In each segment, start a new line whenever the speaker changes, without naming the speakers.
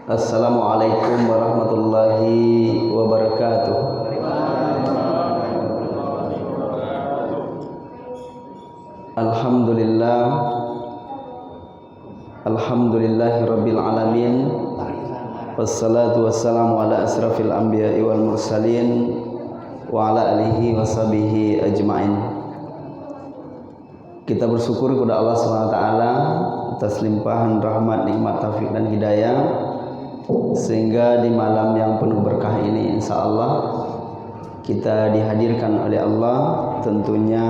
Assalamualaikum warahmatullahi wabarakatuh. Alhamdulillah, alhamdulillahi rabbil alamin. Wassalatu wassalamu ala asrafil anbiya'i wal mursalin wa ala alihi wa sahbihi ajma'in. Kita bersyukur kepada Allah SWT atas limpahan rahmat, nikmat, taufik dan hidayah, sehingga di malam yang penuh berkah ini insyaallah kita dihadirkan oleh Allah, tentunya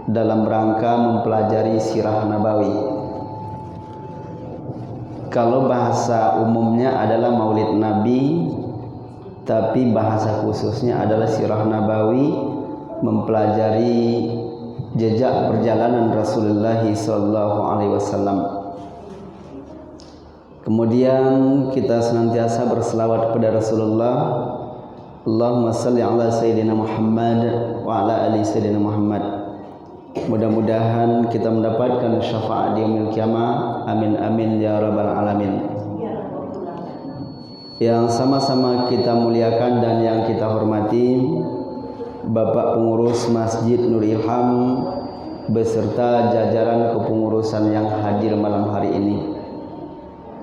dalam rangka mempelajari sirah nabawi. Kalau bahasa umumnya adalah maulid nabi, tapi bahasa khususnya adalah sirah nabawi, mempelajari jejak perjalanan Rasulullah SAW. Kemudian kita senantiasa berselawat kepada Rasulullah. Allahumma salli ala Sayyidina Muhammad wa ala ali Sayyidina Muhammad. Mudah-mudahan kita mendapatkan syafaat di yaumil qiyamah. Amin amin ya rabbal alamin. Yang sama-sama kita muliakan dan yang kita hormati Bapak Pengurus Masjid Nur Ilham beserta jajaran kepengurusan yang hadir malam hari ini.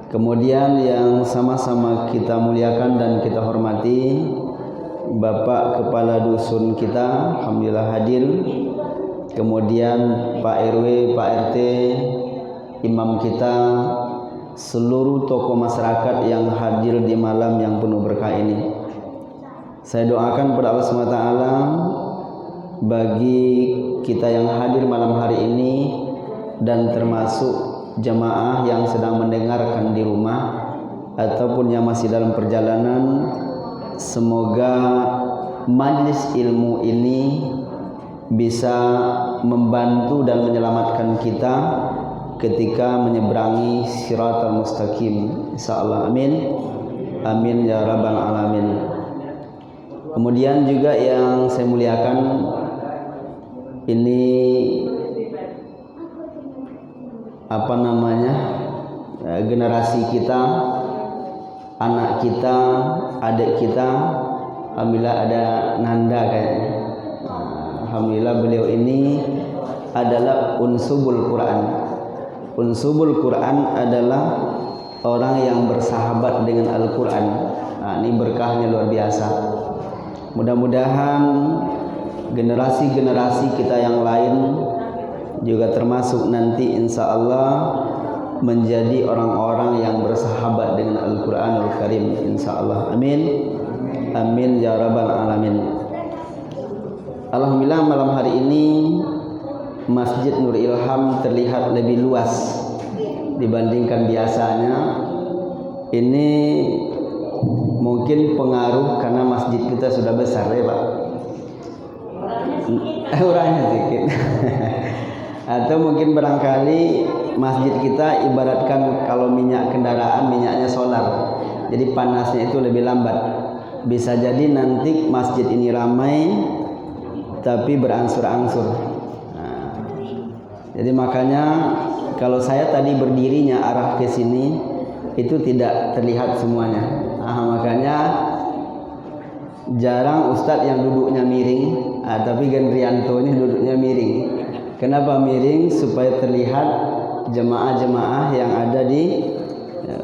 Kemudian yang sama-sama kita muliakan dan kita hormati Bapak Kepala Dusun kita, alhamdulillah hadir. Kemudian Pak RW, Pak RT, imam kita, seluruh tokoh masyarakat yang hadir di malam yang penuh berkah ini. Saya doakan kepada Allah SWT bagi kita yang hadir malam hari ini dan termasuk jemaah yang sedang mendengarkan di rumah ataupun yang masih dalam perjalanan, semoga majlis ilmu ini bisa membantu dan menyelamatkan kita ketika menyeberangi siratal mustaqim, insyaallah. Amin amin ya rabbal alamin. Kemudian juga yang saya muliakan, ini generasi kita, anak kita, adik kita. Alhamdulillah ada Nanda kayaknya. Alhamdulillah beliau ini adalah unsubul Quran. Unsubul Quran adalah orang yang bersahabat dengan Al-Quran. Ini berkahnya luar biasa. Mudah-mudahan generasi-generasi kita yang lain juga termasuk nanti insyaallah menjadi orang-orang yang bersahabat dengan Al-Quranul Karim, insyaallah. Amin amin ya rabbal alamin. Alhamdulillah malam hari ini Masjid Nur Ilham terlihat lebih luas dibandingkan biasanya. Ini mungkin pengaruh karena masjid kita sudah besar ya Pak. Orangnya sedikit. Atau mungkin barangkali masjid kita ibaratkan kalau minyak kendaraan, minyaknya solar, jadi panasnya itu lebih lambat. Bisa jadi nanti masjid ini ramai tapi berangsur-angsur. Jadi makanya kalau saya tadi berdirinya arah ke sini itu tidak terlihat semuanya. Makanya jarang ustadz yang duduknya miring, tapi Gendrianto ini duduknya miring. Kenapa miring? Supaya terlihat jemaah-jemaah yang ada di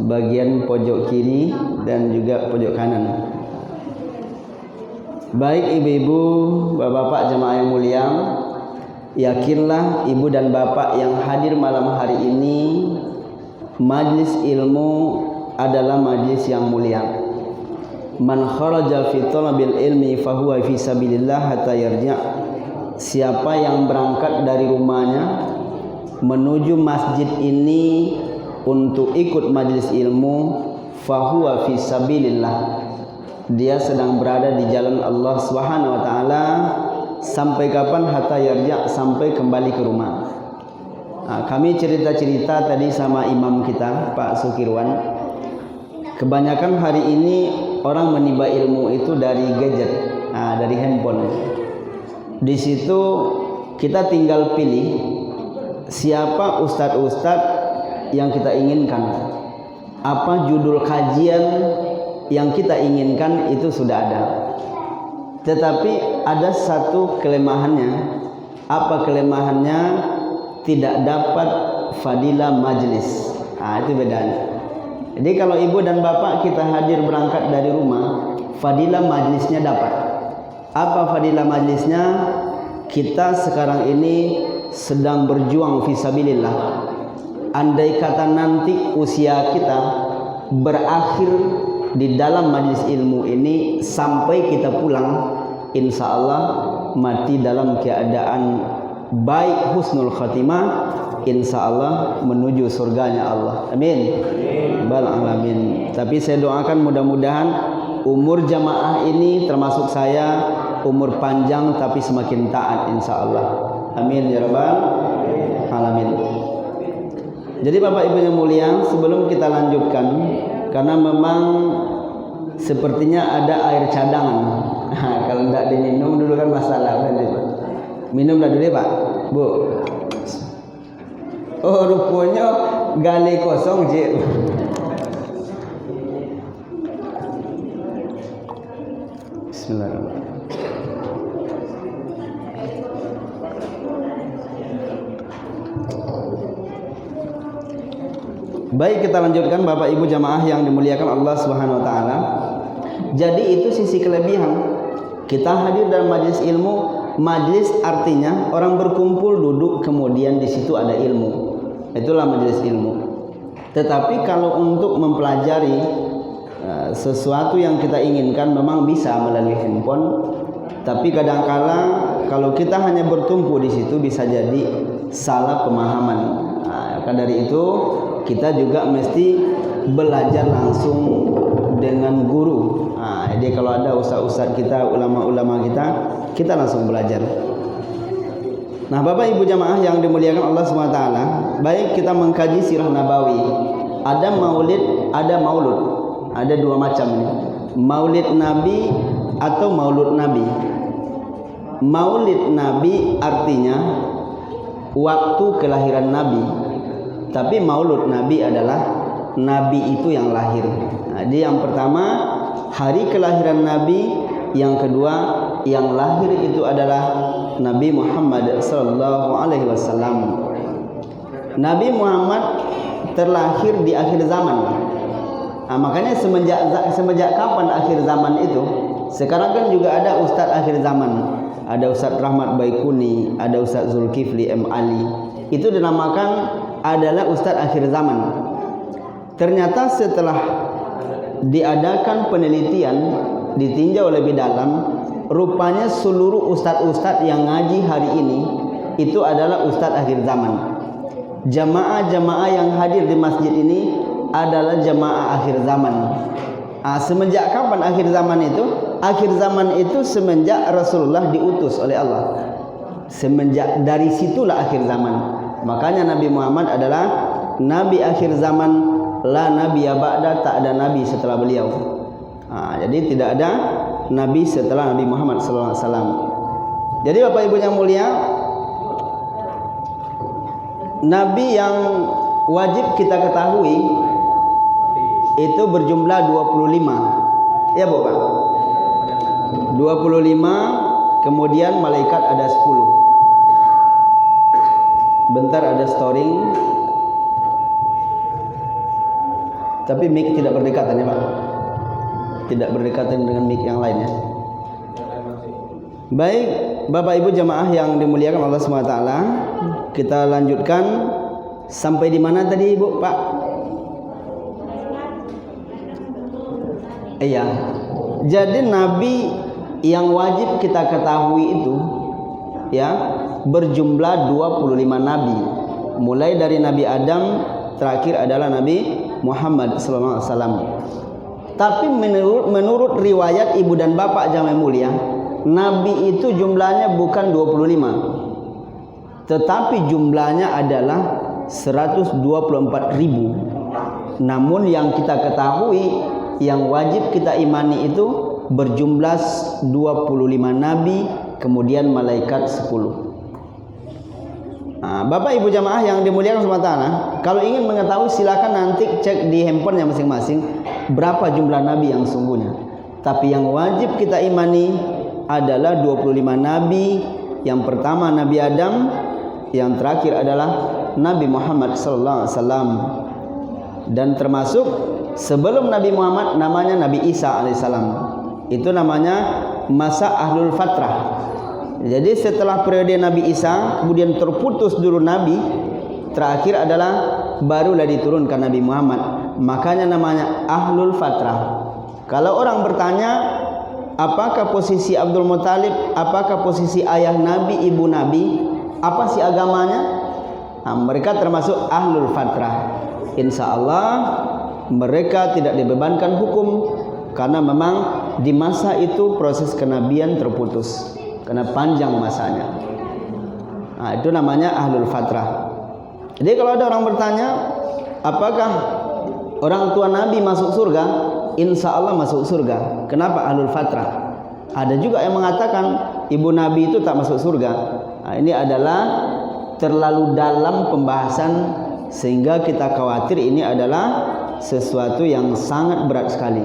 bagian pojok kiri dan juga pojok kanan. Baik ibu-ibu, bapak-bapak jemaah yang mulia, yakinlah ibu dan bapak yang hadir malam hari ini, majlis ilmu adalah majlis yang mulia. Man kharaja fi talabil ilmi fahuwa fi sabilillah hatta yarja'. Siapa yang berangkat dari rumahnya menuju masjid ini untuk ikut majlis ilmu, fahuwa fi sabilillah, dia sedang berada di jalan Allah Subhanahu wa taala. Sampai kapan? Hatta yarja', sampai kembali ke rumah. Kami cerita-cerita tadi sama imam kita Pak Sukirwan. Kebanyakan hari ini orang menimba ilmu itu dari gadget, dari handphone. Di situ kita tinggal pilih siapa ustadz-ustadz yang kita inginkan. apa judul kajian yang kita inginkan itu sudah ada. Tetapi ada satu kelemahannya. Apa kelemahannya? Tidak dapat fadilah majlis. Itu bedanya. Jadi kalau ibu dan bapak kita hadir berangkat dari rumah, fadilah majlisnya dapat. Apa fadilah majlisnya? Kita sekarang ini sedang berjuang fisabilillah. Andai kata nanti usia kita berakhir di dalam majlis ilmu ini sampai kita pulang, insya Allah mati dalam keadaan baik, husnul khatimah, insya Allah menuju surganya Allah. Amin. Bal alamin. Tapi saya doakan mudah-mudahan umur jamaah ini termasuk saya umur panjang tapi semakin taat insya Allah. Amin ya rabbal alamin. Jadi Bapak Ibu yang mulia, sebelum kita lanjutkan, karena memang sepertinya ada air cadangan. Kalau tidak diminum dulu kan masalah kan, minum dah dulu Pak, Bu. Oh rupanya gali kosong Cik. Bismillahirrahmanirrahim. Baik, kita lanjutkan Bapak Ibu jamaah yang dimuliakan Allah Subhanahu wa taala. Jadi itu sisi kelebihan. Kita hadir dalam majlis ilmu. Majlis artinya orang berkumpul duduk kemudian di situ ada ilmu. Itulah majlis ilmu. Tetapi kalau untuk mempelajari sesuatu yang kita inginkan memang bisa melalui handphone. Tapi kadang-kala kalau kita hanya bertumpu di situ bisa jadi salah pemahaman. Maka dari itu kita juga mesti belajar langsung dengan guru. Jadi kalau ada ustaz-ustaz kita, ulama-ulama kita, kita langsung belajar. Nah, Bapak Ibu jamaah yang dimuliakan Allah SWT, baik kita mengkaji sirah nabawi. Ada maulid, ada maulud. Ada dua macam ini. Maulid Nabi atau maulud Nabi. Maulid Nabi artinya waktu kelahiran Nabi. Tapi maulud Nabi adalah Nabi itu yang lahir. Jadi yang pertama hari kelahiran Nabi, yang kedua yang lahir itu adalah Nabi Muhammad sallallahu alaihi wasallam. Nabi Muhammad terlahir di akhir zaman. Makanya semenjak kapan akhir zaman itu? Sekarang kan juga ada ustaz akhir zaman. Ada Ustaz Rahmat Baikuni, ada Ustaz Zulkifli M. Ali. Itu dinamakan adalah ustaz akhir zaman. Ternyata setelah diadakan penelitian, ditinjau lebih dalam, rupanya seluruh ustaz-ustaz yang ngaji hari ini itu adalah ustaz akhir zaman. Jamaah-jamaah yang hadir di masjid ini adalah jamaah akhir zaman. Semenjak kapan akhir zaman itu? Akhir zaman itu semenjak Rasulullah diutus oleh Allah. Semenjak dari situlah akhir zaman. Makanya Nabi Muhammad adalah Nabi akhir zaman, la nabiyya ba'da, tak ada nabi setelah beliau. Jadi tidak ada nabi setelah Nabi Muhammad sallallahu alaihi wasallam. Jadi Bapak Ibu yang mulia, nabi yang wajib kita ketahui itu berjumlah 25. Ya, Bapak. 25, kemudian malaikat ada 10. Bentar ada storing. Tapi mic tidak berdekatan ya Pak. Tidak berdekatan dengan mic yang lainnya. Baik, Bapak Ibu jamaah yang dimuliakan Allah SWT, kita lanjutkan sampai di mana tadi Ibu Pak? Iya. Jadi nabi yang wajib kita ketahui itu ya berjumlah 25 nabi. Mulai dari Nabi Adam, terakhir adalah Nabi Muhammad sallallahu alaihi wasallam. Tapi menurut riwayat ibu dan bapak jamaah mulia, nabi itu jumlahnya bukan 25. Tetapi jumlahnya adalah 124.000. Namun yang kita ketahui, yang wajib kita imani itu berjumlah 25 nabi, kemudian malaikat 10. Bapak Ibu jamaah yang dimuliakan Allah SWT, Kalau ingin mengetahui silakan nanti cek di handphonenya masing-masing berapa jumlah nabi yang sungguhnya. Tapi yang wajib kita imani adalah 25 nabi. Yang pertama Nabi Adam, yang terakhir adalah Nabi Muhammad sallallahu alaihi wasallam. Dan termasuk sebelum Nabi Muhammad namanya Nabi Isa alaihissalam. Itu namanya masa ahlul fatrah. Jadi setelah periode Nabi Isa kemudian terputus dulu nabi, terakhir adalah barulah diturunkan Nabi Muhammad. Makanya namanya ahlul fatrah. Kalau orang bertanya apakah posisi Abdul Muthalib, apakah posisi ayah nabi, ibu nabi, apa sih agamanya? Mereka termasuk ahlul fatrah. Insya Allah mereka tidak dibebankan hukum, karena memang di masa itu proses kenabian terputus karena panjang masanya. Itu namanya ahlul fatrah. Jadi kalau ada orang bertanya apakah orang tua nabi masuk surga, insya Allah masuk surga. Kenapa ahlul fatrah? Ada juga yang mengatakan ibu nabi itu tak masuk surga. Ini adalah terlalu dalam pembahasan sehingga kita khawatir ini adalah sesuatu yang sangat berat sekali.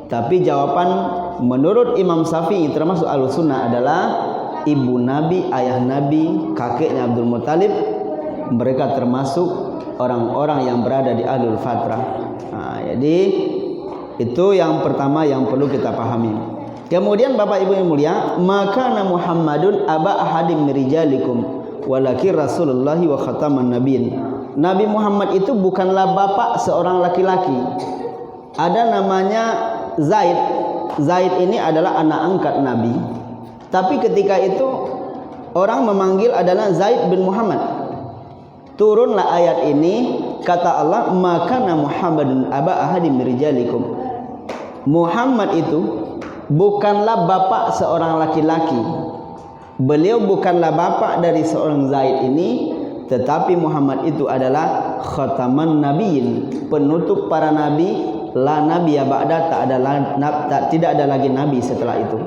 Tapi jawaban menurut Imam Syafi'i termasuk Ahlussunnah adalah ibu nabi, ayah nabi, kakeknya Abdul Muthalib, mereka termasuk orang-orang yang berada di ahlul fatrah. Jadi itu yang pertama yang perlu kita pahami. Kemudian Bapak Ibu yang mulia, maka Muhammadun aba ahadim mirijalikum walakin Rasulullahi wa khataman nabiyyin. Nabi Muhammad itu bukanlah bapak seorang laki-laki. Ada namanya Zaid. Zaid ini adalah anak angkat Nabi. Tapi ketika itu orang memanggil adalah Zaid bin Muhammad. Turunlah ayat ini, kata Allah, maka Muhammadun aba ahadim mirijalikum. Muhammad itu bukanlah bapak seorang laki-laki. Beliau bukanlah bapak dari seorang Zaid ini, tetapi Muhammad itu adalah khataman nabiyyin, penutup para nabi. La nabiyya ba'da, tidak ada lagi nabi setelah itu.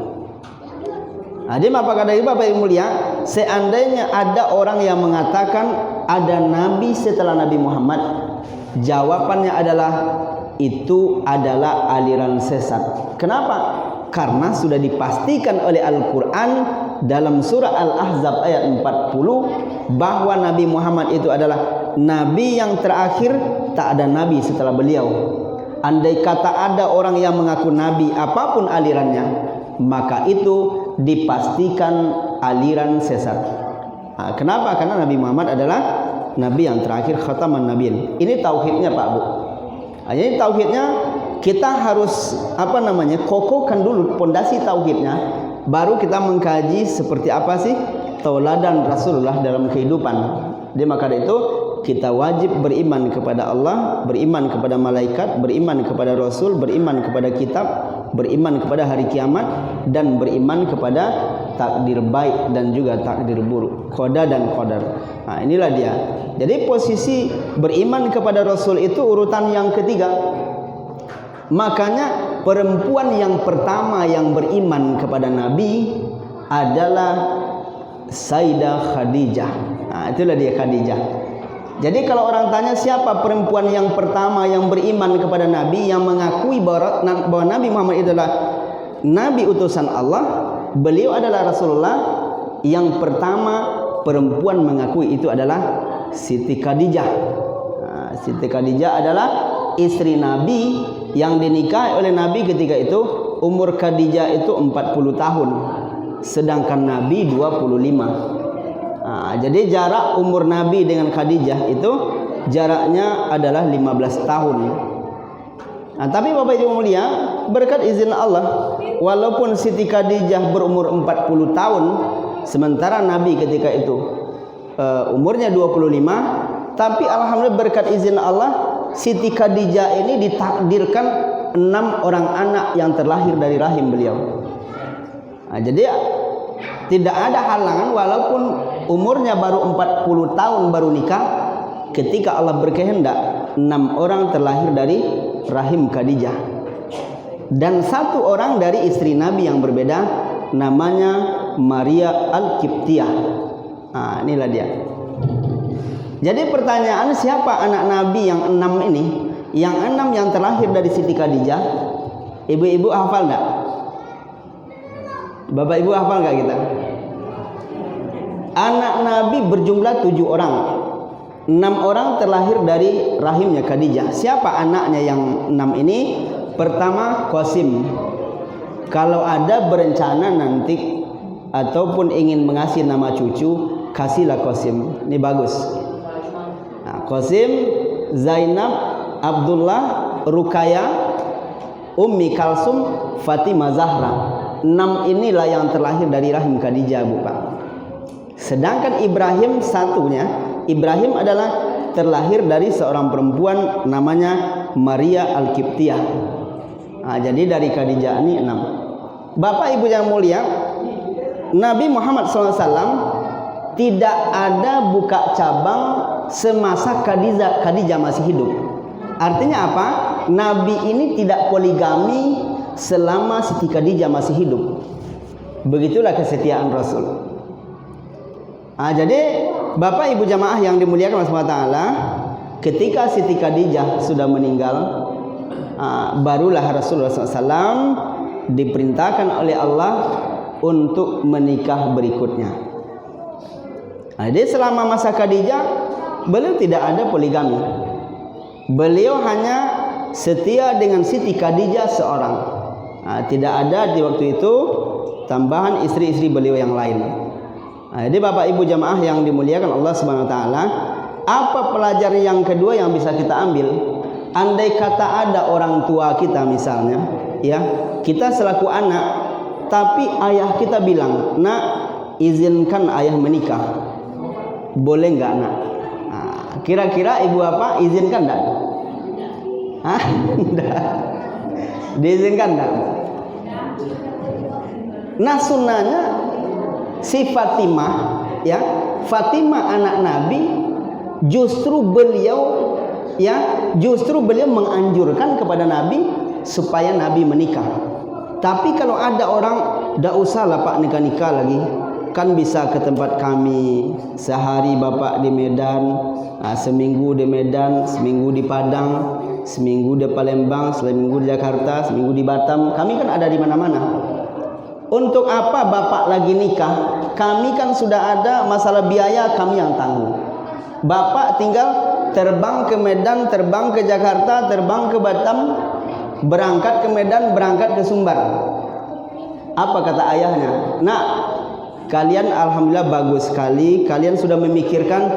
Jadi apa kata Bapak yang mulia, seandainya ada orang yang mengatakan ada nabi setelah Nabi Muhammad, jawabannya adalah itu adalah aliran sesat. Kenapa? Karena sudah dipastikan oleh Al-Quran dalam surah Al-Ahzab ayat 40 bahwa Nabi Muhammad itu adalah nabi yang terakhir, tak ada nabi setelah beliau. Andai kata ada orang yang mengaku nabi apapun alirannya, maka itu dipastikan aliran sesat. Kenapa? Karena Nabi Muhammad adalah nabi yang terakhir, khataman nabiyyin. Ini tauhidnya Pak Bu. Jadi tauhidnya kita harus kokohkan dulu pondasi tauhidnya, baru kita mengkaji seperti apa sih tauladan Rasulullah dalam kehidupan. Jadi maka itu kita wajib beriman kepada Allah, beriman kepada malaikat, beriman kepada Rasul, beriman kepada kitab, beriman kepada hari kiamat, dan beriman kepada takdir baik dan juga takdir buruk, qada dan qadar. Inilah dia. Jadi posisi beriman kepada Rasul itu urutan yang ketiga. Makanya perempuan yang pertama yang beriman kepada Nabi adalah Sayyidah Khadijah. Itulah dia Khadijah. Jadi kalau orang tanya siapa perempuan yang pertama yang beriman kepada Nabi, yang mengakui bahwa Nabi Muhammad adalah Nabi utusan Allah, beliau adalah Rasulullah, yang pertama perempuan mengakui itu adalah Siti Khadijah. Siti Khadijah adalah istri Nabi yang dinikahi oleh Nabi ketika itu. Umur Khadijah itu 40 tahun, sedangkan Nabi 25. Jadi jarak umur Nabi dengan Khadijah itu jaraknya adalah 15 tahun. Tapi Bapak Ibu mulia, berkat izin Allah, walaupun Siti Khadijah berumur 40 tahun, sementara Nabi ketika itu umurnya 25, tapi alhamdulillah berkat izin Allah, Siti Khadijah ini ditakdirkan 6 orang anak yang terlahir dari rahim beliau. Jadi tidak ada halangan walaupun umurnya baru 40 tahun baru nikah, ketika Allah berkehendak 6 orang terlahir dari rahim Khadijah, dan 1 orang dari istri Nabi yang berbeda, namanya Maria Al-Qibtiyah. Inilah dia. Jadi pertanyaan, siapa anak Nabi yang 6 ini? Yang 6 yang terlahir dari Siti Khadijah. Ibu-ibu hafal enggak? Bapak ibu hafal enggak kita? Anak Nabi berjumlah 7 orang. 6 orang terlahir dari rahimnya Khadijah. Siapa anaknya yang 6 ini? Pertama, Qasim. Kalau ada berencana nanti ataupun ingin mengasih nama cucu, kasihlah Qasim. Ini bagus. Nah, Qasim, Zainab, Abdullah, Ruqayyah, Ummi Kalsum, Fatimah Zahra. 6 inilah yang terlahir dari rahim Khadijah, Bu Pak. Sedangkan Ibrahim satunya, Ibrahim adalah terlahir dari seorang perempuan namanya Maria Al-Qibtiyah. Nah, jadi dari Khadijah ini 6. Bapak Ibu yang mulia, Nabi Muhammad SAW tidak ada buka cabang semasa Khadijah masih hidup. Artinya apa? Nabi ini tidak poligami selama Siti Khadijah masih hidup. Begitulah kesetiaan Rasul. Nah, jadi Bapak Ibu jamaah yang dimuliakan Allah SWT, ketika Siti Khadijah sudah meninggal, barulah Rasulullah SAW diperintahkan oleh Allah untuk menikah berikutnya. Nah, jadi selama masa Khadijah beliau tidak ada poligami. Beliau hanya setia dengan Siti Khadijah seorang. Nah, tidak ada di waktu itu tambahan istri-istri beliau yang lain. Nah, jadi Bapak Ibu jamaah yang dimuliakan Allah Subhanahu wa taala, apa pelajaran yang kedua yang bisa kita ambil? Andai kata ada orang tua kita misalnya, ya, kita selaku anak, tapi ayah kita bilang, "Nak, izinkan ayah menikah." Boleh enggak, Nak? Nah, kira-kira ibu apa izinkan enggak? Hah? Enggak. Diizinkan enggak? Nah, sunnahnya si Fatimah, ya, Fatimah anak Nabi, justru beliau menganjurkan kepada Nabi supaya Nabi menikah. Tapi kalau ada orang, "Dak usahlah Pak nikah-nikah lagi, kan bisa ke tempat kami, sehari Bapak di Medan, seminggu di Medan, seminggu di Padang, seminggu di Palembang, seminggu di Jakarta, seminggu di Batam, kami kan ada di mana-mana. Untuk apa Bapak lagi nikah? Kami kan sudah ada, masalah biaya kami yang tanggung. Bapak tinggal terbang ke Medan, terbang ke Jakarta, terbang ke Batam, berangkat ke Medan, berangkat ke Sumbar." Apa kata ayahnya? "Nak, kalian alhamdulillah bagus sekali, kalian sudah memikirkan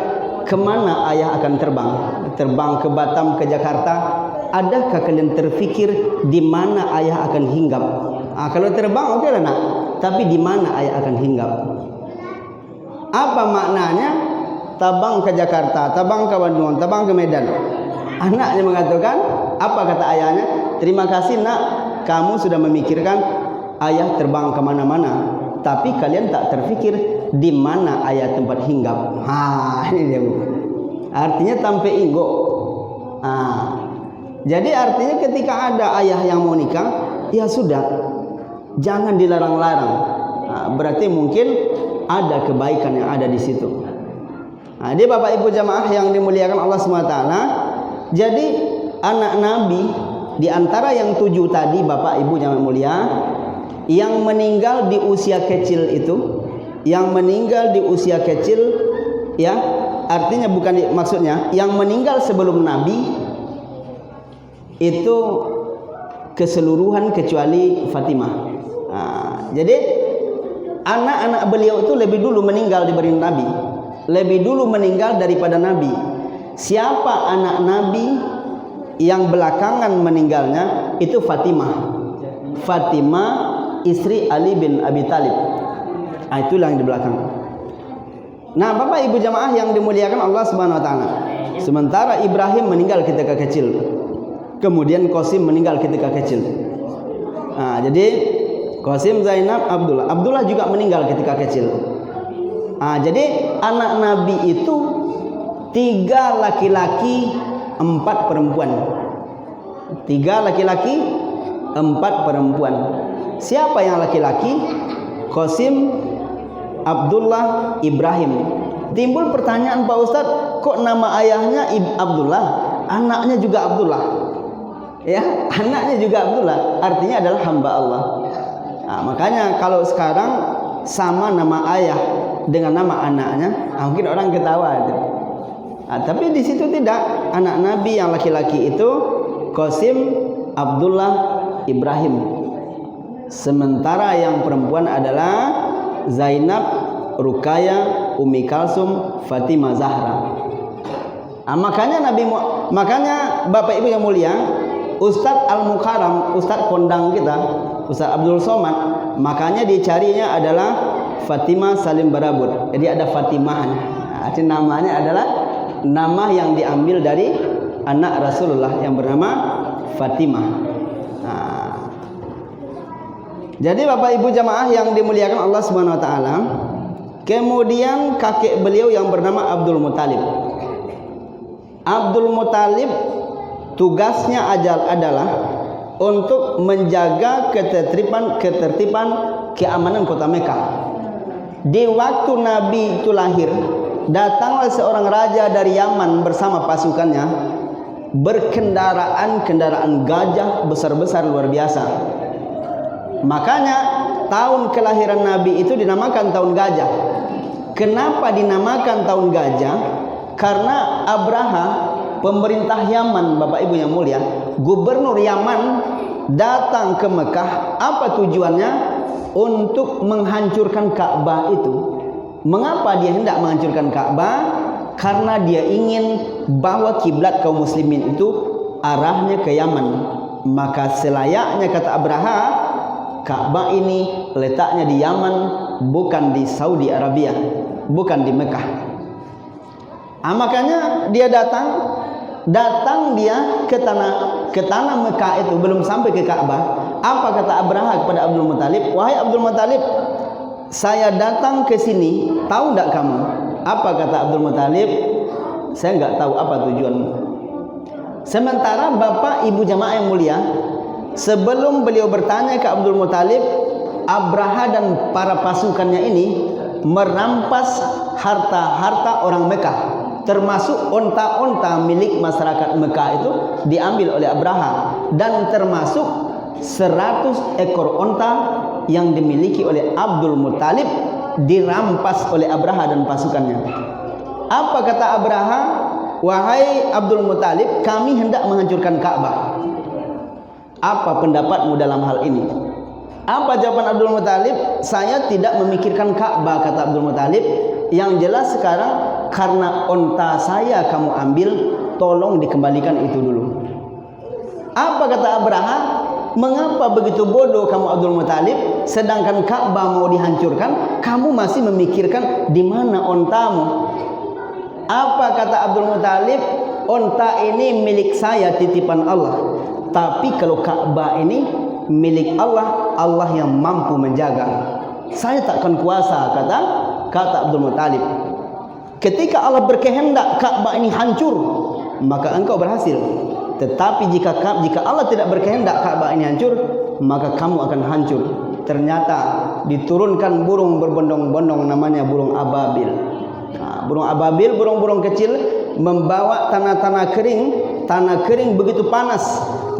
kemana ayah akan terbang. Terbang ke Batam, ke Jakarta. Adakah kalian terfikir di mana ayah akan hinggap? Kalau terbang oke lah Nak, tapi di mana ayah akan hinggap?" Apa maknanya? Tabang ke Jakarta, tabang ke Bandung, tabang ke Medan. Anaknya mengatakan, apa kata ayahnya? "Terima kasih Nak, kamu sudah memikirkan ayah terbang kemana-mana, tapi kalian tak terfikir di mana ayah tempat hinggap." Ini dia, Bu. Artinya tampe inggo. Jadi artinya ketika ada ayah yang mau nikah, ya sudah, jangan dilarang-larang. Berarti mungkin ada kebaikan yang ada di situ. Jadi Bapak Ibu jamaah yang dimuliakan Allah SWT, jadi anak Nabi di antara yang 7 tadi, Bapak Ibu yang mulia, yang meninggal di usia kecil itu, yang meninggal di usia kecil, ya, artinya bukan maksudnya yang meninggal sebelum Nabi itu keseluruhan kecuali Fatimah. Jadi anak-anak beliau itu lebih dulu meninggal dibanding Nabi, lebih dulu meninggal daripada Nabi. Siapa anak Nabi yang belakangan meninggalnya? Itu Fatimah. Fatimah istri Ali bin Abi Thalib. Itulah yang di belakang. Nah, Bapak Ibu jamaah yang dimuliakan Allah Subhanahu wa taala. Sementara Ibrahim meninggal ketika kecil. Kemudian Qasim meninggal ketika kecil. Jadi Qasim, Zainab, Abdullah. Abdullah juga meninggal ketika kecil. Jadi anak Nabi itu 3 laki-laki, 4 perempuan. 3 laki-laki, 4 perempuan. Siapa yang laki-laki? Qasim, Abdullah, Ibrahim. Timbul pertanyaan, Pak Ustadz, kok nama ayahnya Abdullah, anaknya juga Abdullah. Ya, anaknya juga Abdullah, artinya adalah hamba Allah. Nah, makanya kalau sekarang sama nama ayah dengan nama anaknya, mungkin orang ketawa itu. Nah, tapi di situ tidak. Anak Nabi yang laki-laki itu Qasim, Abdullah, Ibrahim. Sementara yang perempuan adalah Zainab, Ruqayyah, Ummi Kalsum, Fatimah Zahra. Nah, makanya Bapak Ibu yang mulia, Ustadz Al-Mukarram, Ustadz kondang kita, Ustadz Abdul Somad, makanya dicarinya adalah Fatimah Salim Barabur. Jadi ada Fatimahnya. Nah, namanya adalah nama yang diambil dari anak Rasulullah yang bernama Fatimah. Nah, jadi Bapak Ibu jamaah yang dimuliakan Allah Subhanahu wa taala, kemudian kakek beliau yang bernama Abdul Muthalib. Abdul Muthalib tugasnya adalah untuk menjaga ketertiban keamanan kota Mekah. Di waktu Nabi itu lahir, datanglah seorang raja dari Yaman bersama pasukannya, berkendaraan gajah besar-besar luar biasa. Makanya tahun kelahiran Nabi itu dinamakan tahun gajah. Kenapa dinamakan tahun gajah? Karena Abraha, pemerintah Yaman, Bapak Ibu yang mulia, gubernur Yaman datang ke Mekah. Apa tujuannya? Untuk menghancurkan Ka'bah itu. Mengapa dia hendak menghancurkan Ka'bah? Karena dia ingin bahwa kiblat kaum muslimin itu arahnya ke Yaman. Maka selayaknya, kata Abraha, Ka'bah ini letaknya di Yaman, bukan di Saudi Arabia, bukan di Mekah. Makanya dia datang dia ke tanah Mekah itu, belum sampai ke Ka'bah. Apa kata Abraha kepada Abdul Muthalib? Wahai Abdul Muthalib, saya datang ke sini, tahu tidak kamu? Apa kata Abdul Muthalib? Saya enggak tahu apa tujuanmu. Sementara Bapak Ibu jamaah yang mulia, sebelum beliau bertanya ke Abdul Muthalib, Abraha dan para pasukannya ini merampas harta-harta orang Mekah, termasuk onta-onta milik masyarakat Mekah itu diambil oleh Abraha, dan termasuk 100 ekor onta yang dimiliki oleh Abdul Muthalib dirampas oleh Abraha dan pasukannya. Apa kata Abraha? Wahai Abdul Muthalib, kami hendak menghancurkan Ka'bah. Apa pendapatmu dalam hal ini? Apa jawaban Abdul Muthalib? Saya tidak memikirkan Ka'bah, kata Abdul Muthalib. Yang jelas sekarang karena onta saya kamu ambil, tolong dikembalikan itu dulu. Apa kata Abraha? Mengapa begitu bodoh kamu Abdul Muthalib? Sedangkan Ka'bah mau dihancurkan, kamu masih memikirkan di mana ontamu. Apa kata Abdul Muthalib? Onta ini milik saya, titipan Allah. Tapi kalau Ka'bah ini milik Allah, Allah yang mampu menjaga. Saya takkan kuasa, kata Abdul Muthalib. Ketika Allah berkehendak Ka'bah ini hancur, maka engkau berhasil. Tetapi jika Allah tidak berkehendak Ka'bah ini hancur, maka kamu akan hancur. Ternyata diturunkan burung berbondong-bondong, namanya burung ababil. Nah, burung ababil, burung-burung kecil, membawa tanah kering begitu panas,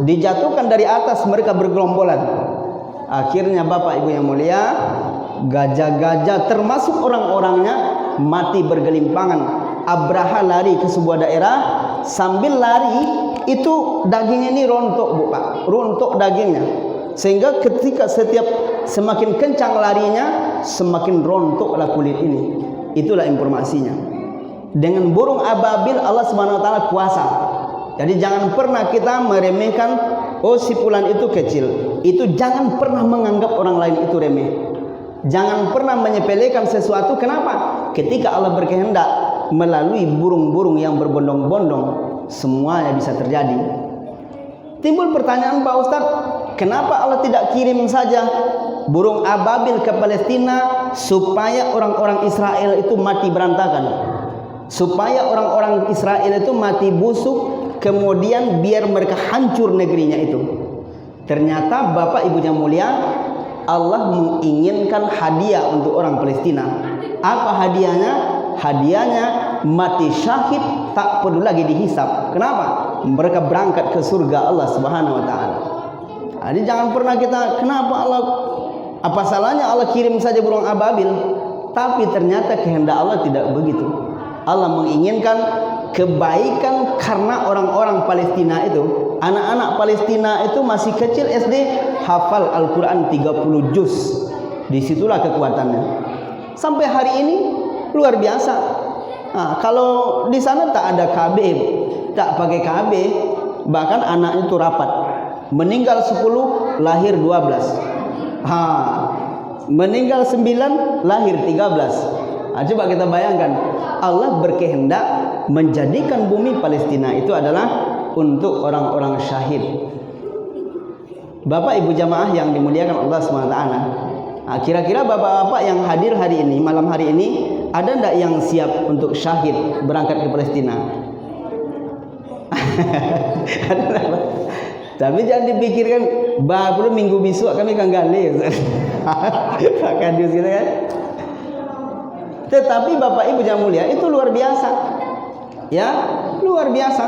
dijatuhkan dari atas, mereka bergelombolan. Akhirnya Bapak Ibu yang mulia, gajah-gajah termasuk orang-orangnya mati bergelimpangan. Abraha lari ke sebuah daerah, sambil lari itu dagingnya ini rontok, Bu Pak, rontok dagingnya, sehingga ketika semakin kencang larinya, semakin rontoklah kulit ini. Itulah informasinya. Dengan burung ababil Allah Subhanahu wa taala kuasa. Jadi jangan pernah kita meremehkan, oh si fulan itu kecil. Itu jangan pernah menganggap orang lain itu remeh. Jangan pernah menyepelekan sesuatu. Kenapa? Ketika Allah berkehendak melalui burung-burung yang berbondong-bondong, semuanya bisa terjadi. Timbul pertanyaan, Pak Ustadz, kenapa Allah tidak kirim saja burung ababil ke Palestina supaya orang-orang Israel itu mati berantakan, supaya orang-orang Israel itu mati busuk, kemudian biar mereka hancur negerinya itu. Ternyata Bapak Ibu yang mulia, Allah menginginkan hadiah untuk orang Palestina. Apa hadiahnya? Hadiahnya mati syahid tak perlu lagi dihisap. Kenapa? Mereka berangkat ke surga Allah Subhanahu wa taala. Jadi jangan pernah kita, kenapa Allah, apa salahnya Allah kirim saja burung ababil? Tapi ternyata kehendak Allah tidak begitu. Allah menginginkan kebaikan karena orang-orang Palestina itu, anak-anak Palestina itu masih kecil SD, hafal Al-Quran 30 juz. Disitulah kekuatannya. Sampai hari ini luar biasa. Nah, kalau di sana tak ada KB, tak pakai KB, bahkan anaknya itu rapat. Meninggal 10, lahir 12. Meninggal 9, lahir 13. Nah, coba kita bayangkan, Allah berkehendak menjadikan bumi Palestina itu adalah untuk orang-orang syahid. Bapak Ibu jamaah yang dimuliakan Allah SWT, nah, kira-kira bapak-bapak yang hadir hari ini, malam hari ini, ada enggak yang siap untuk syahid berangkat ke Palestina? Tapi jangan dipikirkan baru minggu besok kami akan gali. Kadius gitu kan. Tetapi Bapak Ibu yang mulia, itu luar biasa. Ya, luar biasa.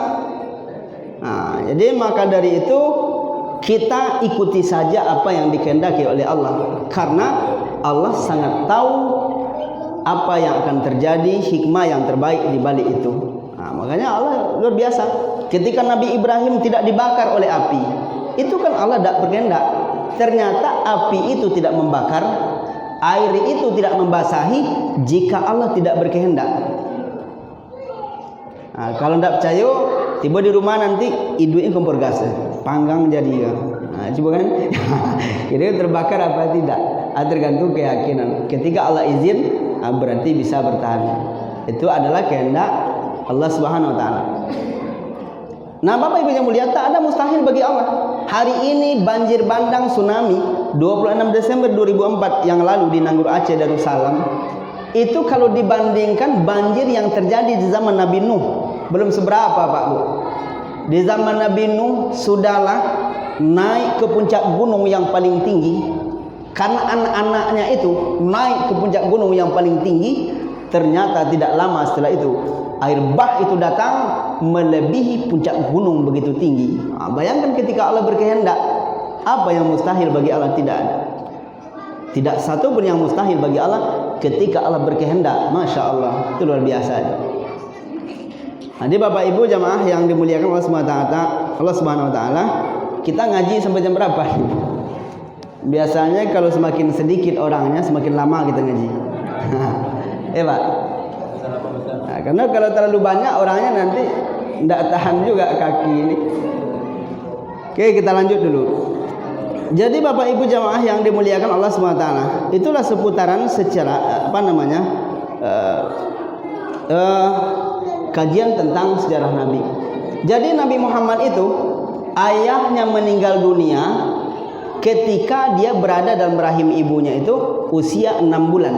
Nah, jadi maka dari itu kita ikuti saja apa yang dikehendaki oleh Allah, karena Allah sangat tahu apa yang akan terjadi, hikmah yang terbaik di balik itu. Nah, makanya Allah luar biasa. Ketika Nabi Ibrahim tidak dibakar oleh api, itu kan Allah tidak berkehendak. Ternyata api itu tidak membakar, air itu tidak membasahi jika Allah tidak berkehendak. Nah, kalau tidak percaya, tiba di rumah nanti iduin kompor gas, panggang jadi. Nah, coba kan, jadi terbakar apa tidak? Tergantung keyakinan. Ketika Allah izin, berarti bisa bertahan. Itu adalah kehendak Allah Subhanahu Wa Taala. Nah, Bapak Ibu yang mulia, tak ada mustahil bagi Allah. Hari ini banjir bandang tsunami 26 Desember 2004 yang lalu di Nanggur Aceh Darussalam, itu kalau dibandingkan banjir yang terjadi di zaman Nabi Nuh, belum seberapa Pak Bu. Di zaman Nabi Nuh sudahlah naik ke puncak gunung yang paling tinggi, karena anak-anaknya itu naik ke puncak gunung yang paling tinggi. Ternyata tidak lama setelah itu air bah itu datang melebihi puncak gunung begitu tinggi. Nah, bayangkan ketika Allah berkehendak, apa yang mustahil bagi Allah? Tidak ada. Tidak satu pun yang mustahil bagi Allah ketika Allah berkehendak. Masya Allah, itu luar biasa. Jadi Bapak Ibu jamaah yang dimuliakan Allah Subhanahu Wa Taala, kita ngaji sampai jam berapa? Biasanya kalau semakin sedikit orangnya, semakin lama kita ngaji. Pak. Nah, karena kalau terlalu banyak orangnya nanti tidak tahan juga kaki ini. Oke, kita lanjut dulu. Jadi Bapak Ibu jamaah yang dimuliakan Allah SWT, itulah seputaran secara kajian tentang sejarah Nabi. Jadi Nabi Muhammad itu ayahnya meninggal dunia ketika dia berada dalam rahim ibunya itu usia 6 bulan.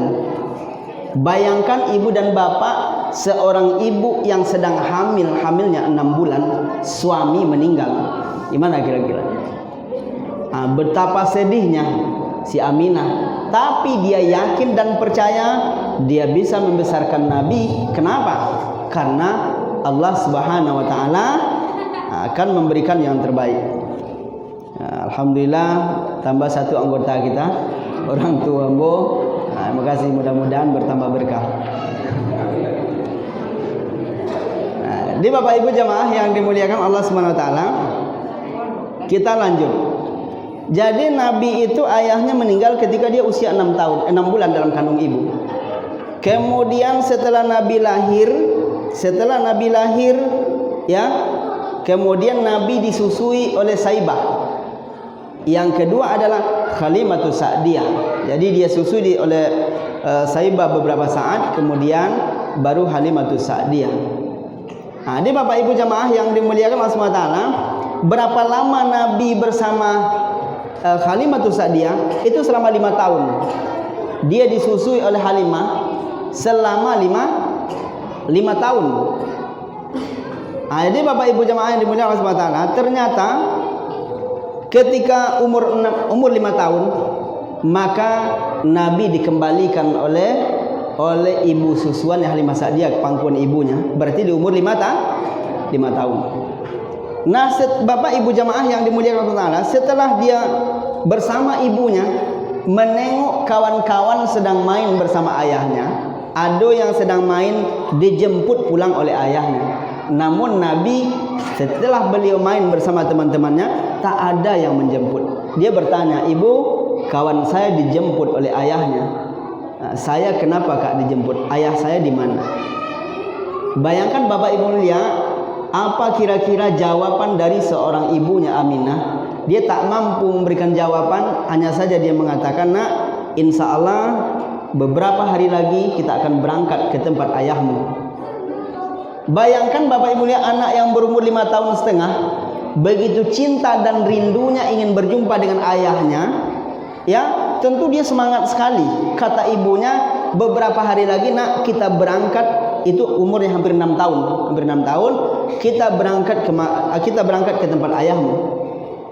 Bayangkan ibu dan bapak, seorang ibu yang sedang hamilnya 6 bulan, suami meninggal. Gimana kira-kira? Nah, betapa sedihnya si Aminah. Tapi dia yakin dan percaya dia bisa membesarkan Nabi. Kenapa? Karena Allah Subhanahu Wa Taala akan memberikan yang terbaik. Alhamdulillah, tambah satu anggota kita, orang tua Mbo. Terima kasih, mudah-mudahan bertambah berkah. Di Bapak Ibu jamaah yang dimuliakan Allah Subhanahu Wa Taala, kita lanjut. Jadi Nabi itu ayahnya meninggal ketika dia usia 6 bulan dalam kandung ibu. Kemudian setelah Nabi lahir, ya, kemudian Nabi disusui oleh Saibah. Yang kedua adalah Khalimatus Sa'diyah. Jadi dia susui oleh Saibah beberapa saat, kemudian baru Halimatus Sa'diyah. Nah, ini Bapak Ibu jamaah yang dimuliakan Allah SWT, berapa lama Nabi bersama Halimatus Sa'diyah? Itu selama 5 tahun. Dia disusui oleh Halimah selama 5 tahun. Nah, jadi Bapak Ibu jamaah yang dimuliakan Allah SWT, ternyata ketika umur 5 tahun, maka Nabi dikembalikan oleh oleh ibu susuan yang Halimah Sa'diyah, pangkuan ibunya, berarti di umur 5 tahun. Nah, bapak ibu jamaah yang dimuliakan Allah Ta'ala, setelah dia bersama ibunya menengok kawan-kawan sedang main bersama ayahnya, ada yang sedang main dijemput pulang oleh ayahnya. Namun Nabi setelah beliau main bersama teman-temannya, tak ada yang menjemput. Dia bertanya, "Ibu, kawan saya dijemput oleh ayahnya. Saya kenapa kak dijemput? Ayah saya di mana?" Bayangkan bapak ibu mulia, apa kira-kira jawaban dari seorang ibunya Aminah? Dia tak mampu memberikan jawaban, hanya saja dia mengatakan, "Nak, insya Allah beberapa hari lagi kita akan berangkat ke tempat ayahmu." Bayangkan bapak ibu mulia, anak yang berumur 5 tahun setengah begitu cinta dan rindunya ingin berjumpa dengan ayahnya, ya tentu dia semangat sekali. Kata ibunya, beberapa hari lagi nak kita berangkat, itu umurnya hampir 6 tahun, kita berangkat ke tempat ayahmu.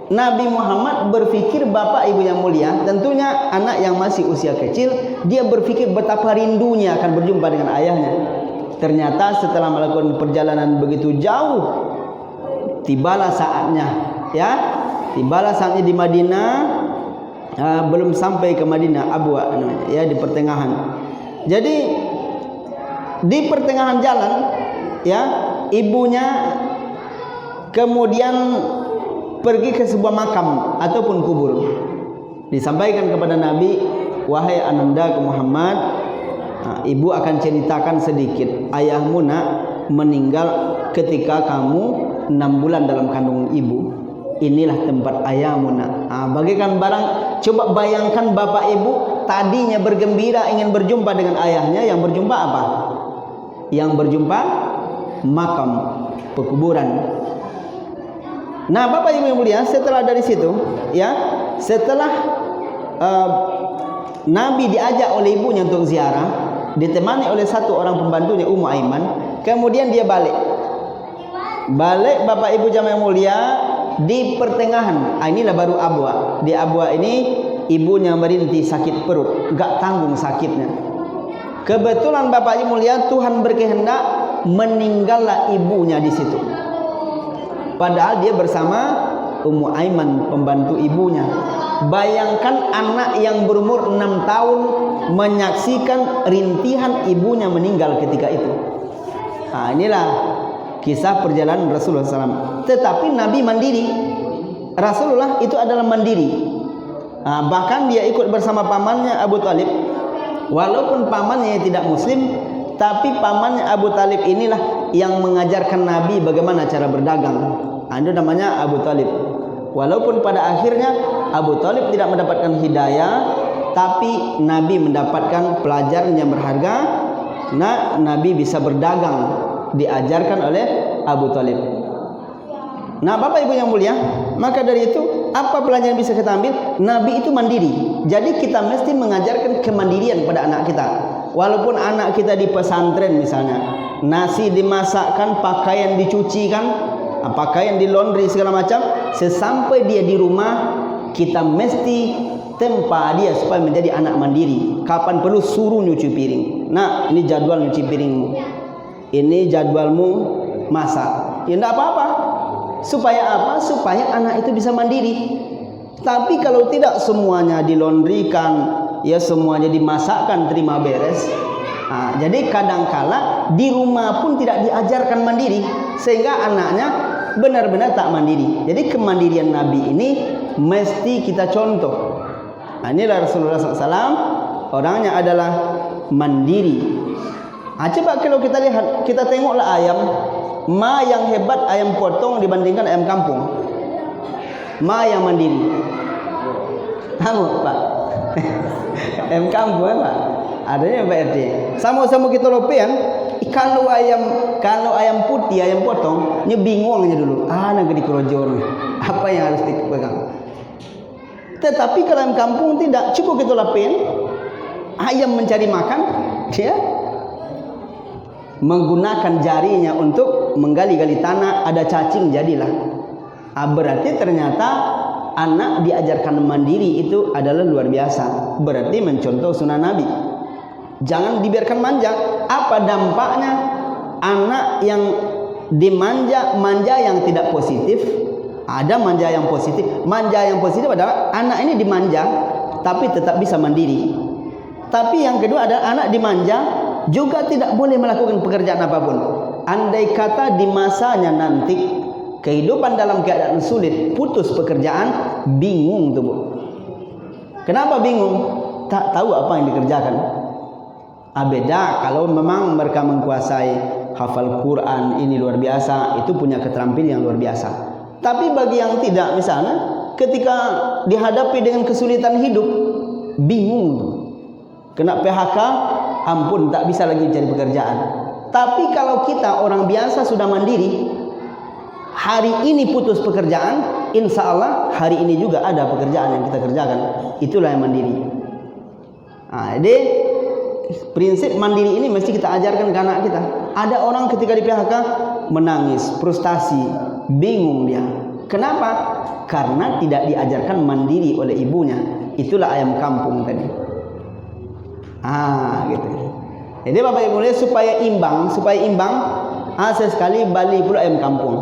Nabi Muhammad berpikir, bapak ibu yang mulia, tentunya anak yang masih usia kecil, dia berpikir betapa rindunya akan berjumpa dengan ayahnya. Ternyata setelah melakukan perjalanan begitu jauh, tibalah saatnya, ya, tibalah saatnya di Madinah. Belum sampai ke Madinah, Abwa, ya, di pertengahan. Jadi di pertengahan jalan, ya, ibunya kemudian pergi ke sebuah makam ataupun kubur. Disampaikan kepada Nabi, "Wahai ananda Muhammad, ibu akan ceritakan sedikit. Ayahmu nak meninggal ketika kamu 6 bulan dalam kandungan ibu. Inilah tempat ayahmu nak." Bagaikan barang, coba bayangkan bapak ibu tadinya bergembira ingin berjumpa dengan ayahnya, yang berjumpa apa? Yang berjumpa makam, pekuburan. Nah, bapak ibu yang mulia, setelah dari situ, ya, setelah Nabi diajak oleh ibunya untuk ziarah, ditemani oleh satu orang pembantunya, Ummu Aiman. Kemudian dia balik bapak ibu jamaah yang mulia, di pertengahan, inilah baru Abwa. Di Abwa ini ibunya merintih sakit perut, enggak tanggung sakitnya. Kebetulan bapak ibu mulia, Tuhan berkehendak meninggallah ibunya di situ. Padahal dia bersama Ummu Aiman, pembantu ibunya. Bayangkan anak yang berumur 6 tahun menyaksikan rintihan ibunya meninggal ketika itu. Inilah kisah perjalanan Rasulullah SAW. Tetapi Nabi mandiri. Rasulullah itu adalah mandiri. Bahkan dia ikut bersama pamannya Abu Talib. Walaupun pamannya tidak muslim, tapi pamannya Abu Talib inilah yang mengajarkan Nabi bagaimana cara berdagang. Itu namanya Abu Talib. Walaupun pada akhirnya Abu Talib tidak mendapatkan hidayah, tapi Nabi mendapatkan pelajaran yang berharga. Nah, Nabi bisa berdagang, diajarkan oleh Abu Talib. Nah, bapak ibu yang mulia, maka dari itu apa pelajaran yang bisa kita ambil? Nabi itu mandiri. Jadi kita mesti mengajarkan kemandirian pada anak kita. Walaupun anak kita di pesantren misalnya, nasi dimasakkan, pakaian dicucikan, pakaian di laundry segala macam, sesampai dia di rumah kita mesti tempa dia supaya menjadi anak mandiri. Kapan perlu suruh nyuci piring. Nah, ini jadwal nyuci piringmu, ini jadwalmu masak. Ya enggak apa-apa. Supaya apa? Supaya anak itu bisa mandiri. Tapi kalau tidak semuanya dilondrikan, ya semuanya dimasakkan, terima beres. Jadi kadangkala di rumah pun tidak diajarkan mandiri, sehingga anaknya benar-benar tak mandiri. Jadi kemandirian Nabi ini mesti kita contoh. Inilah Rasulullah SAW, orangnya adalah mandiri. Coba kalau kita lihat, kita tengoklah ayam. Ma yang hebat ayam potong dibandingkan ayam kampung. Ma yang mandiri. Tahu Pak? Ayam kampung Pak. Adanya Pak RT. Sama-sama kita lopean. Kalau ayam putih, ayam potong, nya bingung aja dulu. Nak di kerojor. Apa yang harus dipegang? Tetapi kalau ayam kampung tidak, cukup kita lopean. Ayam mencari makan, dia menggunakan jarinya untuk menggali-gali tanah, ada cacing jadilah. Berarti ternyata anak diajarkan mandiri itu adalah luar biasa. Berarti mencontoh sunnah Nabi. Jangan dibiarkan manja. Apa dampaknya anak yang dimanja, manja yang tidak positif? Ada manja yang positif. Manja yang positif adalah anak ini dimanja tapi tetap bisa mandiri. Tapi yang kedua adalah anak dimanja juga tidak boleh melakukan pekerjaan apapun. Andai kata di masanya nanti kehidupan dalam keadaan sulit, putus pekerjaan, bingung tuh Bu. Kenapa bingung? Tak tahu apa yang dikerjakan. Beda kalau memang mereka menguasai hafal Quran, ini luar biasa, itu punya keterampilan yang luar biasa. Tapi bagi yang tidak, misalnya ketika dihadapi dengan kesulitan hidup, bingung, kena PHK, ampun, tak bisa lagi cari pekerjaan. Tapi kalau kita orang biasa sudah mandiri, hari ini putus pekerjaan, insya Allah hari ini juga ada pekerjaan yang kita kerjakan. Itulah yang mandiri. Jadi prinsip mandiri ini mesti kita ajarkan ke anak kita. Ada orang ketika di PHK menangis, frustasi, bingung dia. Kenapa? Karena tidak diajarkan mandiri oleh ibunya. Itulah ayam kampung tadi. Gitu. Jadi Bapak Ibu supaya imbang, sesekali balik pula ayam kampung.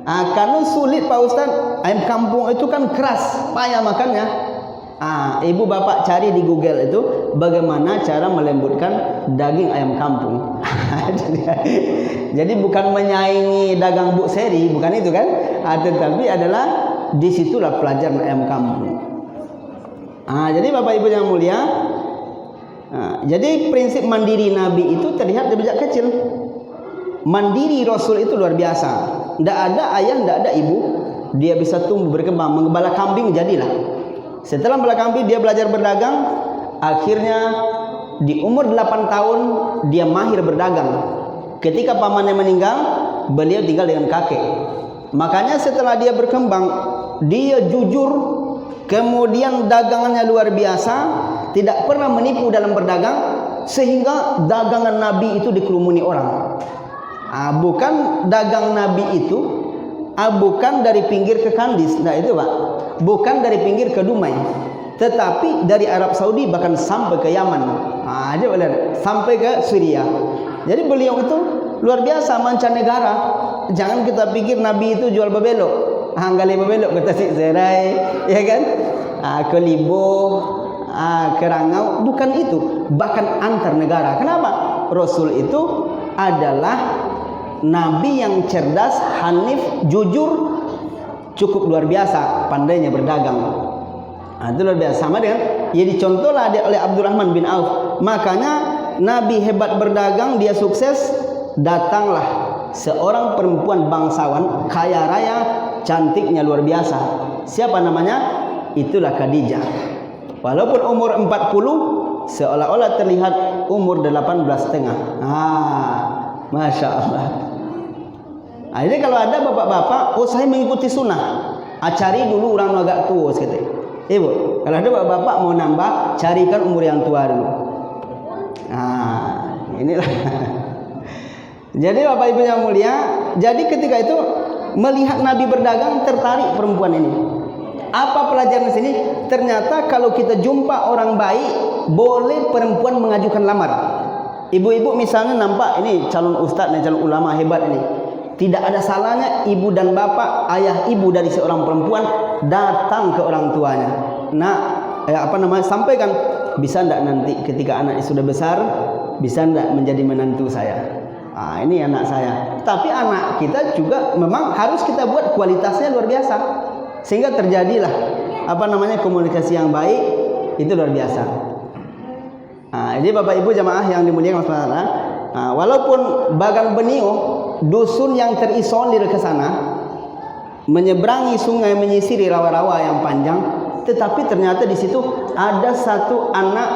Karena sulit Pak Ustaz, ayam kampung itu kan keras, payah makannya. Ibu bapak cari di Google itu bagaimana cara melembutkan daging ayam kampung. Jadi bukan menyaingi dagang Bu Seri, bukan itu kan? Tetapi adalah disitulah pelajaran ayam kampung. Jadi Bapak Ibu yang mulia, jadi prinsip mandiri Nabi itu terlihat dari sejak kecil. Mandiri Rasul itu luar biasa. Tidak ada ayah, tidak ada ibu, dia bisa tumbuh berkembang. Mengembala kambing jadilah. Setelah mengembala kambing dia belajar berdagang. Akhirnya di umur 8 tahun dia mahir berdagang. Ketika pamannya meninggal, beliau tinggal dengan kakek. Makanya setelah dia berkembang, dia jujur, kemudian dagangannya luar biasa, tidak pernah menipu dalam berdagang, sehingga dagangan Nabi itu dikerumuni orang. Bukan dagang Nabi itu, bukan dari pinggir ke Kandis, nah itu Pak, bukan dari pinggir ke Dumai, tetapi dari Arab Saudi bahkan sampai ke Yaman, sampai ke Syria. Jadi beliau itu luar biasa, mancanegara. Jangan kita pikir Nabi itu jual babelok, gali babelok ke Tasikserai, ya kan, ke Libo, ke Rangau, bukan itu. Bahkan antar negara. Kenapa? Rasul itu adalah Nabi yang cerdas, hanif, jujur, cukup luar biasa, pandainya berdagang. Itu luar biasa. Sama dengan ya dicontohlah oleh Abdurrahman bin Auf. Makanya Nabi hebat berdagang, dia sukses, datanglah seorang perempuan bangsawan, kaya raya, cantiknya luar biasa. Siapa namanya? Itulah Khadijah. Walaupun umur 40, seolah-olah terlihat umur 18 setengah. Masya Allah. Jadi kalau ada bapak-bapak, saya mengikuti sunnah, cari dulu orang agak tua gitu. Ibu, kalau ada bapak-bapak mau nambah, carikan umur yang tua dulu. Inilah. Jadi Bapak Ibu yang mulia, jadi ketika itu melihat Nabi berdagang, tertarik perempuan ini. Apa pelajaran di sini? Ternyata kalau kita jumpa orang baik, boleh perempuan mengajukan lamar. Ibu-ibu misalnya nampak ini calon ustadz, calon ulama hebat ini. Tidak ada salahnya ibu dan bapak, ayah ibu dari seorang perempuan datang ke orang tuanya. Sampaikan, bisa enggak nanti ketika anaknya sudah besar, bisa enggak menjadi menantu saya? Ini anak saya. Tapi anak kita juga memang harus kita buat kualitasnya luar biasa, sehingga terjadilah komunikasi yang baik, itu luar biasa. Jadi Bapak Ibu jamaah yang dimuliakan Allah, walaupun Bagan Benio, dusun yang terisolir ke sana, menyeberangi sungai, menyisiri rawa-rawa yang panjang, tetapi ternyata di situ ada satu anak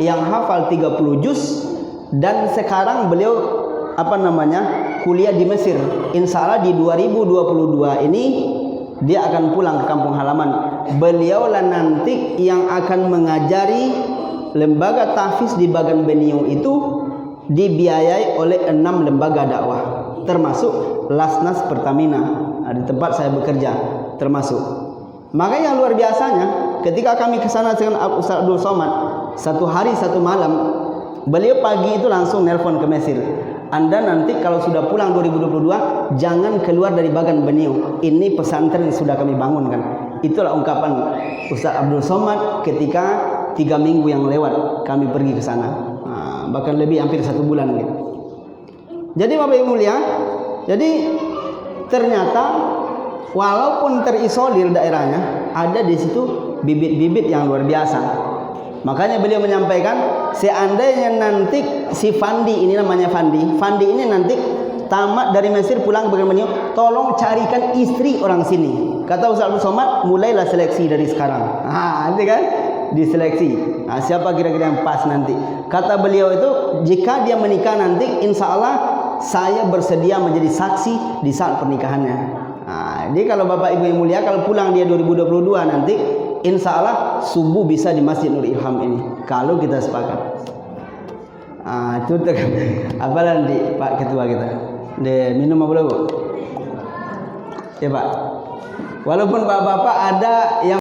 yang hafal 30 juz, dan sekarang beliau kuliah di Mesir. Insya Allah di 2022 ini dia akan pulang ke kampung halaman. Beliaulah nanti yang akan mengajari lembaga tahfiz di Bagan Benio itu, dibiayai oleh 6 lembaga dakwah, termasuk Lasnas Pertamina, di tempat saya bekerja termasuk. Maka yang luar biasanya, ketika kami ke sana dengan Ustaz Abdul Somad, satu hari satu malam, Beliau pagi itu langsung nelpon ke Mesir. Anda nanti kalau sudah pulang 2022 jangan keluar dari Bagan Beniu. Ini pesantren yang sudah kami bangunkan. Itulah ungkapan Ustaz Abdul Somad ketika 3 minggu yang lewat kami pergi ke sana. Bahkan lebih hampir 1 bulan gitu. Jadi Bapak Ibu mulia, jadi ternyata walaupun terisolir daerahnya, ada di situ bibit-bibit yang luar biasa. Makanya beliau menyampaikan, seandainya nanti si Fandi, ini namanya Fandi ini nanti tamat dari Mesir pulang ke Bagan Beniu, tolong carikan istri orang sini. Kata Ustaz Abdul Somad, mulailah seleksi dari sekarang. Nanti kan diseleksi. Siapa kira-kira yang pas nanti? Kata beliau itu, jika dia menikah nanti, insya Allah saya bersedia menjadi saksi di saat pernikahannya. Jadi kalau Bapak Ibu yang mulia, kalau pulang dia 2022 nanti, insya Allah subuh bisa di Masjid Nur Ilham ini. Kalau kita sepakat. Itu apa nanti Pak Ketua kita? Minum apa boleh Bu? Ya Pak. Walaupun bapak-bapak ada yang